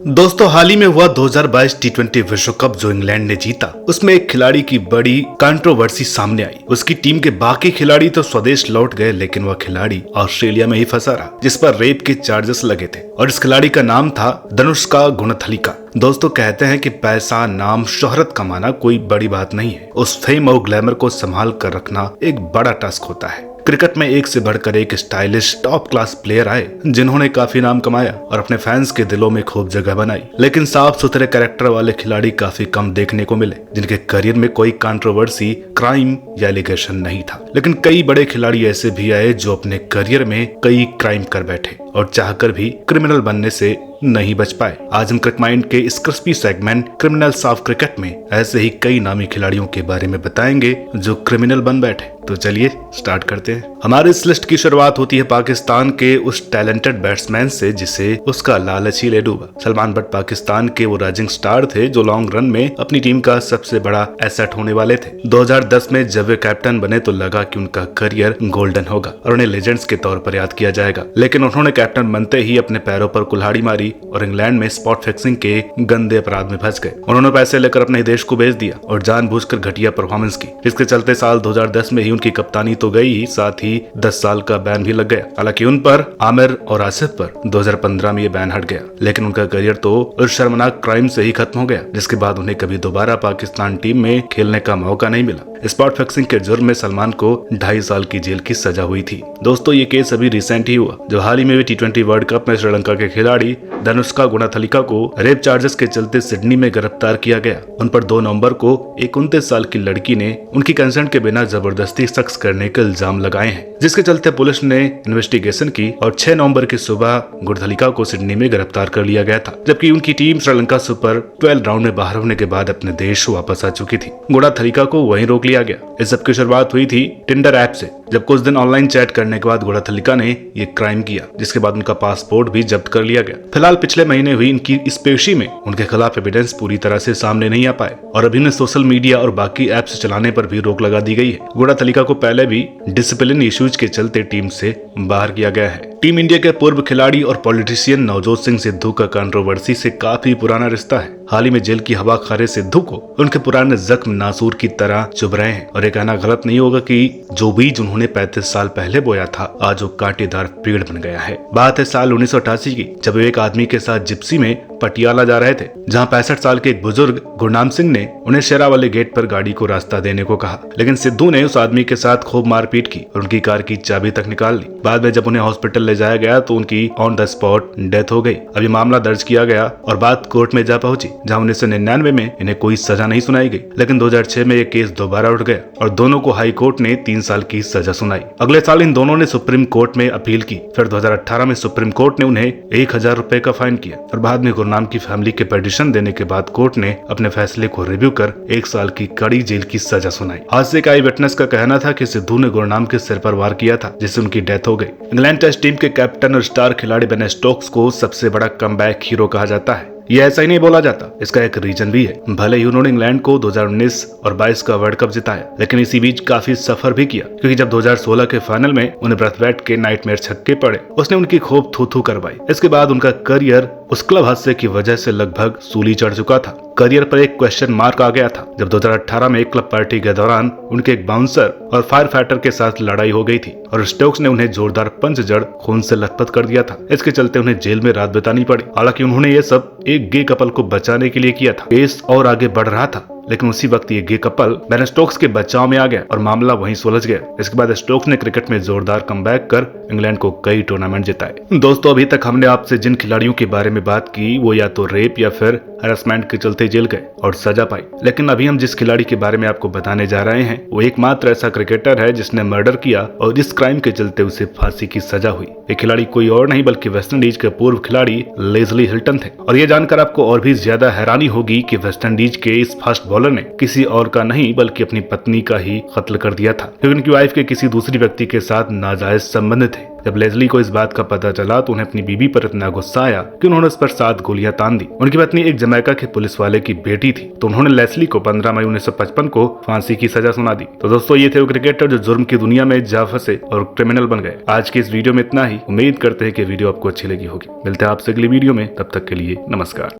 दोस्तों, हाल ही में हुआ 2022 टी20 विश्व कप जो इंग्लैंड ने जीता, उसमें एक खिलाड़ी की बड़ी कंट्रोवर्सी सामने आई। उसकी टीम के बाकी खिलाड़ी तो स्वदेश लौट गए, लेकिन वह खिलाड़ी ऑस्ट्रेलिया में ही फंसा रहा, जिस पर रेप के चार्जेस लगे थे। और इस खिलाड़ी का नाम था धनुष्का गुणथलिका। दोस्तों, कहते हैं कि पैसा, नाम, शोहरत कमाना कोई बड़ी बात नहीं है। उस फेम और ग्लैमर को संभाल कर रखना एक बड़ा टास्क होता है। क्रिकेट में एक से बढ़कर एक स्टाइलिश टॉप क्लास प्लेयर आए, जिन्होंने काफी नाम कमाया और अपने फैंस के दिलों में खूब जगह बनाई। लेकिन साफ सुथरे कैरेक्टर वाले खिलाड़ी काफी कम देखने को मिले, जिनके करियर में कोई कंट्रोवर्सी, क्राइम या एलिगेशन नहीं था। लेकिन कई बड़े खिलाड़ी ऐसे भी आए जो अपने करियर में कई क्राइम कर बैठे और चाहकर भी क्रिमिनल बनने से नहीं बच पाए। आज हम क्रिक माइंड के इस crispy segment criminals of cricket में ऐसे ही कई नामी खिलाड़ियों के बारे में बताएंगे जो क्रिमिनल बन बैठे। तो चलिए स्टार्ट करते हैं। हमारे इस लिस्ट की शुरुआत होती है पाकिस्तान के उस टैलेंटेड बैट्समैन से जिसे उसका लालच ही ले डूबा। सलमान बट पाकिस्तान के वो राइजिंग स्टार थे जो लॉन्ग रन में अपनी टीम का सबसे बड़ा एसेट होने वाले थे। 2010 में जब वे कैप्टन बने तो लगा कि उनका करियर गोल्डन होगा और उन्हें लेजेंड्स के तौर पर याद किया जाएगा। लेकिन उन्होंने कैप्टन बनते ही अपने पैरों पर कुल्हाड़ी मारी और इंग्लैंड में स्पॉट फिक्सिंग के गंदे अपराध में फंस गए। उन्होंने पैसे लेकर अपने देश को बेच दिया और जानबूझकर घटिया परफॉर्मेंस की, जिसके चलते साल 2010 में ही उनकी कप्तानी तो गई ही, साथ ही 10 साल का बैन भी लग गया। हालांकि उन पर, आमिर और आसिफ पर 2015 में ये बैन हट गया, लेकिन उनका करियर तो उस शर्मनाक क्राइम से ही खत्म हो गया, जिसके बाद उन्हें कभी दोबारा पाकिस्तान टीम में खेलने का मौका नहीं मिला। स्पॉट फिक्सिंग के जुर्म में सलमान को 2.5 साल की जेल की सजा हुई थी। दोस्तों, ये केस अभी रिसेंट ही हुआ, जो हाल ही में टी20 वर्ल्ड कप में श्रीलंका के खिलाड़ी धनुष्का गुणथलिका को रेप चार्जेस के चलते सिडनी में गिरफ्तार किया गया। उन पर 2 नवंबर को एक 29 साल की लड़की ने उनकी कंसेंट के बिना जबरदस्ती सेक्स करने के इल्जाम लगाए हैं, जिसके चलते पुलिस ने इन्वेस्टिगेशन की और 6 नवंबर की सुबह गुणथलिका को सिडनी में गिरफ्तार कर लिया गया था, जबकि उनकी टीम श्रीलंका सुपर 12 राउंड में बाहर होने के बाद अपने देश वापस आ चुकी थी। गुणथलिका को वहीं रोक लिया गया। इस सब की शुरुआत हुई थी टिंडर ऐप से, जब कुछ दिन ऑनलाइन चैट करने के बाद गुणथलिका ने ये क्राइम किया, जिसके बाद उनका पासपोर्ट भी जब्त कर लिया गया। फिलहाल पिछले महीने हुई इनकी इस पेशी में उनके खिलाफ एविडेंस पूरी तरह से सामने नहीं आ पाए और अभी उन्हें सोशल मीडिया और बाकी एप्स चलाने पर भी रोक लगा दी गई है। गुणथलिका को पहले भी डिसिप्लिन इश्यूज के चलते टीम से बाहर किया गया है। टीम इंडिया के पूर्व खिलाड़ी और पॉलिटिशियन नवजोत सिंह सिद्धू का कंट्रोवर्सी से काफी पुराना रिश्ता है। हाल ही में जेल की हवा खा रहे सिद्धू को उनके पुराने जख्म नासूर की तरह चुभ रहे हैं और ये कहना गलत नहीं होगा कि जो बीज उन्होंने 35 साल पहले बोया था, आज वो कांटेदार पेड़ बन गया है। बात है साल 1988 की, जब वे एक आदमी के साथ जिप्सी में पटियाला जा रहे थे, जहां 65 साल के एक बुजुर्ग गुरनाम सिंह ने उन्हें शेरा वाले गेट पर गाड़ी को रास्ता देने को कहा, लेकिन सिद्धू ने उस आदमी के साथ खूब मारपीट की और उनकी कार की चाबी तक निकाल ली। बाद में जब उन्हें हॉस्पिटल ले जाया गया तो उनकी ऑन द स्पॉट डेथ हो गई। अभी मामला दर्ज किया गया और बात कोर्ट में जा पहुंची, जहां 1999 में इन्हें कोई सजा नहीं सुनाई गई, लेकिन 2006 में ये केस दोबारा उठ गया और दोनों को हाई कोर्ट ने 3 साल की सजा सुनाई। अगले साल इन दोनों ने सुप्रीम कोर्ट में अपील की। फिर 2018 में सुप्रीम कोर्ट ने उन्हें 1000 रुपए का फाइन किया और बाद में गुरनाम की फैमिली के पिटीशन देने के बाद कोर्ट ने अपने फैसले को रिव्यू कर 1 साल की कड़ी जेल की सजा सुनाई। हादसे का आई विटनेस का कहना था कि सिद्धू ने गुरनाम के सिर पर वार किया था, जिससे उनकी डेथ हो गई। इंग्लैंड टेस्ट टीम के कैप्टन और स्टार खिलाड़ी बेन स्टोक्स को सबसे बड़ा कमबैक हीरो कहा जाता है। ये ऐसा ही नहीं बोला जाता, इसका एक रीजन भी है। भले ही उन्होंने इंग्लैंड को 2019 और 22 का वर्ल्ड कप जिताया, लेकिन इसी बीच काफी सफर भी किया, क्योंकि जब 2016 के फाइनल में उन्हें ब्रथवेट के नाइटमेयर छक्के पड़े, उसने उनकी खूब थू करवाई। इसके बाद उनका करियर उस क्लब हादसे की वजह से लगभग सूली चढ़ चुका था। करियर पर एक क्वेश्चन मार्क आ गया था जब 2018 में एक क्लब पार्टी के दौरान उनके एक बाउंसर और फायर फाइटर के साथ लड़ाई हो गई थी और स्टोक्स ने उन्हें जोरदार पंच जड़ खून से लथपथ कर दिया था। इसके चलते उन्हें जेल में रात बितानी पड़ी। हालांकि उन्होंने ये सब एक गे कपल को बचाने के लिए किया था। केस और आगे बढ़ रहा था, लेकिन उसी वक्त ये गे कपल बेन स्टोक्स के बचाव में आ गया और मामला वहीं सुलझ गया। इसके बाद स्टोक्स ने क्रिकेट में जोरदार कमबैक कर इंग्लैंड को कई टूर्नामेंट जिताए। दोस्तों, अभी तक हमने आपसे जिन खिलाड़ियों के बारे में बात की वो या तो रेप या फिर हरासमेंट के चलते जेल गए और सजा पाई, लेकिन अभी हम जिस खिलाड़ी के बारे में आपको बताने जा रहे हैं वो एकमात्र ऐसा क्रिकेटर है जिसने मर्डर किया और इस क्राइम के चलते उसे फांसी की सजा हुई। ये खिलाड़ी कोई और नहीं बल्कि वेस्टइंडीज के पूर्व खिलाड़ी लेस्ली हिल्टन थे। और ये जानकर आपको और भी ज्यादा हैरानी होगी कि वेस्टइंडीज के इस फास्ट बॉलर ने किसी और का नहीं बल्कि अपनी पत्नी का ही कत्ल कर दिया था, क्योंकि उनकी वाइफ के किसी दूसरी व्यक्ति के साथ नाजायज संबंध थे। जब लेस्ली को इस बात का पता चला तो उन्हें अपनी बीवी पर इतना गुस्सा आया कि उन्होंने उस पर 7 गोलियां तान दी। उनकी पत्नी एक जमैका के पुलिस वाले की बेटी थी, तो उन्होंने लेस्ली को 15 मई 1955 को फांसी की सजा सुना दी। तो दोस्तों, ये थे वो क्रिकेटर जो जुर्म की दुनिया में जा फंसे और क्रिमिनल बन गए। आज के इस वीडियो में इतना ही। उम्मीद करते हैं कि वीडियो आपको अच्छी लगी होगी। मिलते हैं आपसे अगली वीडियो में, तब तक के लिए नमस्कार।